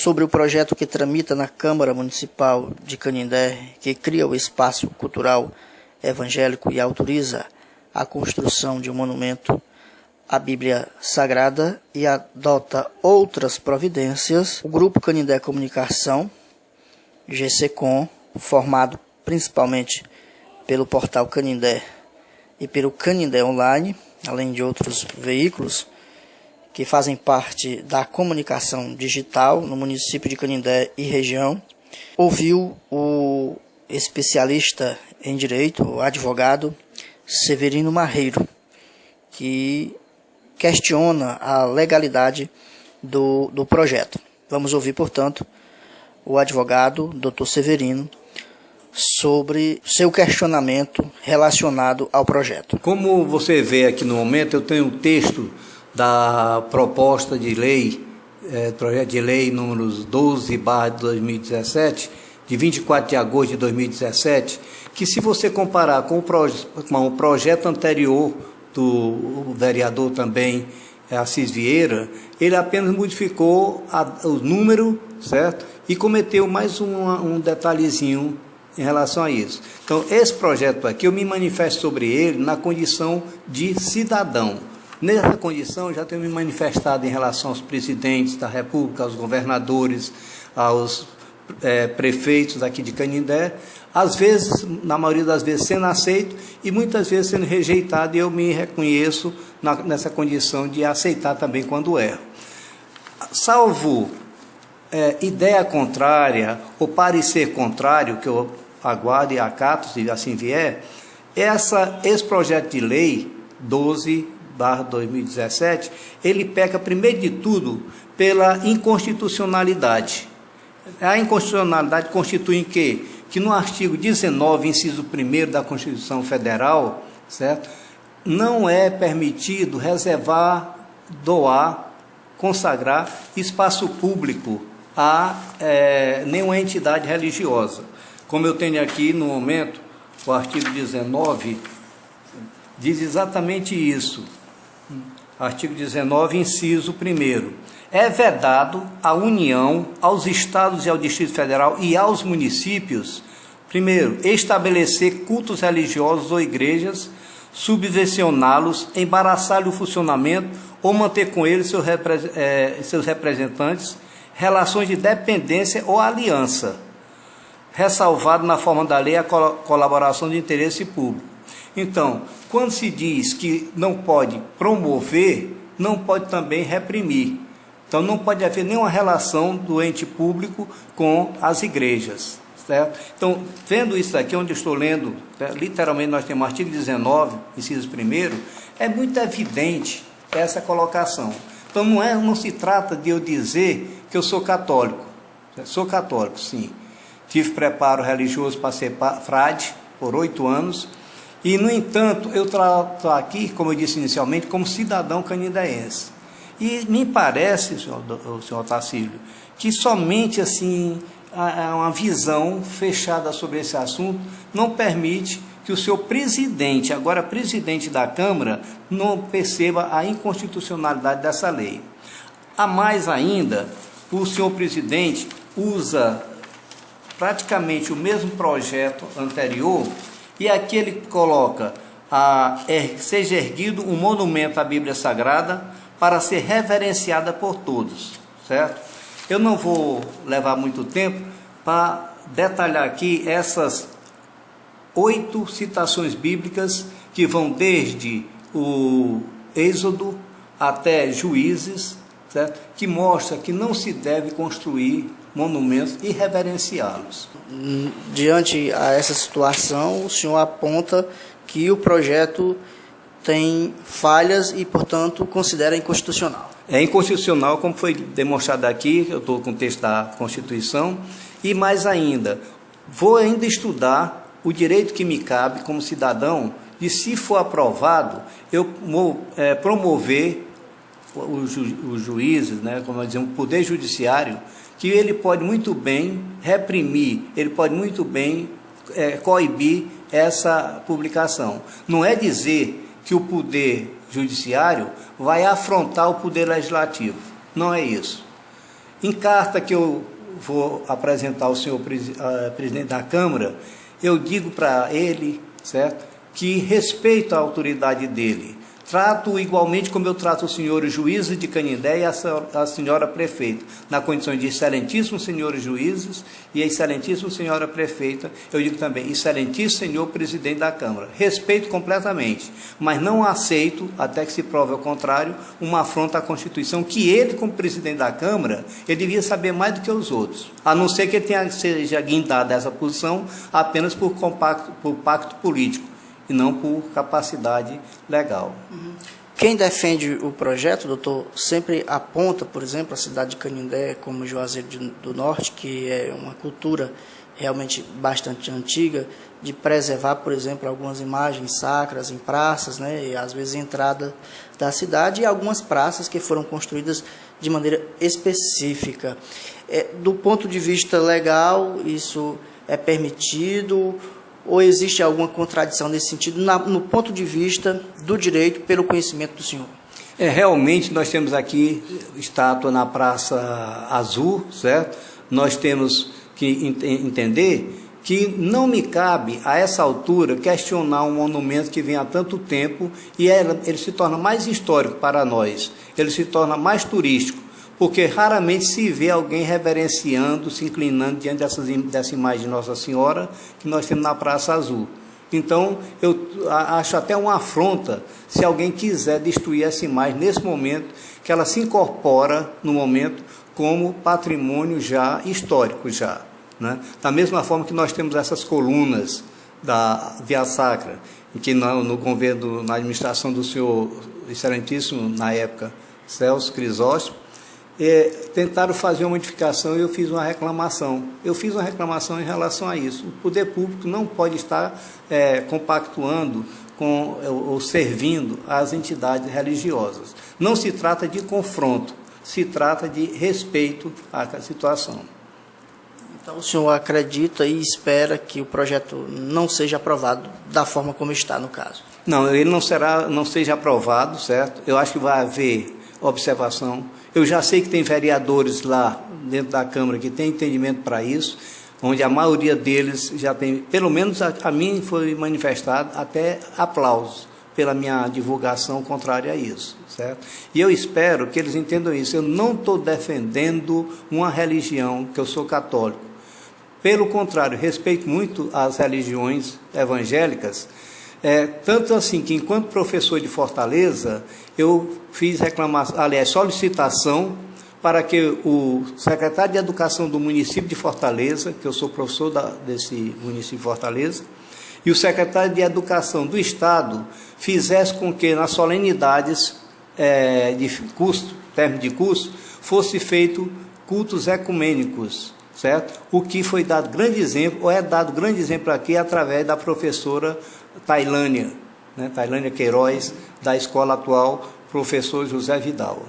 sobre o projeto que tramita na Câmara Municipal de Canindé, que cria o espaço cultural evangélico e autoriza a construção de um monumento à Bíblia Sagrada e adota outras providências, o Grupo Canindé Comunicação, GCCom, formado principalmente pelo portal Canindé e pelo Canindé Online, além de outros veículos que fazem parte da comunicação digital no município de Canindé e região, ouviu o especialista em direito, o advogado Severino Marreiro, que questiona a legalidade do projeto. Vamos ouvir, portanto, o advogado, Dr. Severino, sobre seu questionamento relacionado ao projeto. Como você vê aqui no momento, eu tenho um texto da proposta de lei, projeto de lei números 12/2017, de 24 de agosto de 2017, que se você comparar com o projeto anterior do vereador também, Assis Vieira, ele apenas modificou o número, certo? E cometeu mais um detalhezinho em relação a isso. Então, esse projeto aqui, eu me manifesto sobre ele na condição de cidadão. Nessa condição, eu já tenho me manifestado em relação aos presidentes da República, aos governadores, aos prefeitos aqui de Canindé, às vezes, na maioria das vezes, sendo aceito e muitas vezes sendo rejeitado, e eu me reconheço nessa condição de aceitar também quando erro. Salvo ideia contrária ou parecer contrário, que eu aguardo e acato, se assim vier, esse projeto de lei 12/2017, ele peca, primeiro de tudo, pela inconstitucionalidade. A inconstitucionalidade constitui em quê? Que no artigo 19, inciso 1º da Constituição Federal, certo? Não é permitido reservar, doar, consagrar espaço público a nenhuma entidade religiosa. Como eu tenho aqui no momento, o artigo 19 diz exatamente isso. Artigo 19, inciso 1º. É vedado à União, aos Estados e ao Distrito Federal e aos municípios, primeiro, estabelecer cultos religiosos ou igrejas, subvencioná-los, embaraçar-lhe o funcionamento ou manter com eles seus representantes relações de dependência ou aliança, ressalvado na forma da lei a colaboração de interesse público. Então, quando se diz que não pode promover, não pode também reprimir. Então, não pode haver nenhuma relação do ente público com as igrejas, certo? Então, vendo isso aqui, onde eu estou lendo, literalmente nós temos o artigo 19, inciso 1º, é muito evidente essa colocação. Então, não se trata de eu dizer que eu sou católico. Sou católico, sim. Tive preparo religioso para ser frade por 8 anos, e, no entanto, eu trato aqui, como eu disse inicialmente, como cidadão canindaense. E me parece, senhor Tacílio, que somente assim uma visão fechada sobre esse assunto não permite que o seu presidente, agora presidente da Câmara, não perceba a inconstitucionalidade dessa lei. A mais ainda, o senhor presidente usa praticamente o mesmo projeto anterior, e aqui ele coloca, seja erguido um monumento à Bíblia Sagrada para ser reverenciada por todos, certo? Eu não vou levar muito tempo para detalhar aqui essas 8 citações bíblicas que vão desde o Êxodo até Juízes, certo? Que mostra que não se deve construir monumentos e reverenciá-los. Diante a essa situação, o senhor aponta que o projeto tem falhas e, portanto, considera inconstitucional. É inconstitucional, como foi demonstrado aqui, eu estou com o texto da Constituição, e mais ainda, vou ainda estudar o direito que me cabe como cidadão de, se for aprovado, eu promover os juízes, né, como eu dizer, o poder judiciário, que ele pode muito bem reprimir, ele pode muito bem coibir essa publicação. Não é dizer que o poder judiciário vai afrontar o poder legislativo, não é isso. Em carta que eu vou apresentar ao senhor presidente da Câmara, eu digo para ele, certo, que respeito a autoridade dele. Trato igualmente como eu trato os senhores juízes de Canindé e a senhora prefeita, na condição de excelentíssimos senhores juízes e a excelentíssima senhora prefeita. Eu digo também, excelentíssimo senhor presidente da Câmara. Respeito completamente, mas não aceito, até que se prove ao contrário, uma afronta à Constituição, que ele, como presidente da Câmara, ele devia saber mais do que os outros, a não ser que ele seja guindado dessa posição apenas por pacto político, e não por capacidade legal. Quem defende o projeto, doutor, sempre aponta, por exemplo, a cidade de Canindé como Juazeiro do Norte, que é uma cultura realmente bastante antiga, de preservar, por exemplo, algumas imagens sacras em praças, né, e às vezes entrada da cidade, e algumas praças que foram construídas de maneira específica. Do ponto de vista legal, isso é permitido, ou existe alguma contradição nesse sentido, no ponto de vista do direito, pelo conhecimento do senhor? Realmente, nós temos aqui estátua na Praça Azul, certo? Nós temos que entender que não me cabe, a essa altura, questionar um monumento que vem há tanto tempo e ele se torna mais histórico para nós, ele se torna mais turístico, porque raramente se vê alguém reverenciando, se inclinando diante dessa imagem de Nossa Senhora que nós temos na Praça Azul. Então, eu acho até uma afronta se alguém quiser destruir essa imagem nesse momento, que ela se incorpora no momento como patrimônio já histórico já, né? Da mesma forma que nós temos essas colunas da Via Sacra, em que no governo, na administração do senhor excelentíssimo, na época, Celso Crisóstomo, tentaram fazer uma modificação e eu fiz uma reclamação. Eu fiz uma reclamação em relação a isso. O poder público não pode estar compactuando ou servindo às entidades religiosas. Não se trata de confronto, se trata de respeito à situação. Então o senhor acredita e espera que o projeto não seja aprovado da forma como está no caso? Não, ele não seja aprovado, certo? Eu acho que vai haver observação. Eu já sei que tem vereadores lá dentro da Câmara que têm entendimento para isso, onde a maioria deles já tem, pelo menos a mim foi manifestado até aplausos pela minha divulgação contrária a isso, certo? E eu espero que eles entendam isso. Eu não estou defendendo uma religião, que eu sou católico. Pelo contrário, respeito muito as religiões evangélicas, tanto assim que, enquanto professor de Fortaleza, eu fiz solicitação para que o secretário de Educação do município de Fortaleza, que eu sou professor desse município de Fortaleza, e o secretário de Educação do Estado fizesse com que, nas solenidades término de curso, fosse feito cultos ecumênicos, certo? O que foi dado grande exemplo, ou é dado grande exemplo aqui, através da professora Tailânia, né? Tailânia Queiroz, da escola atual, professor José Vidal.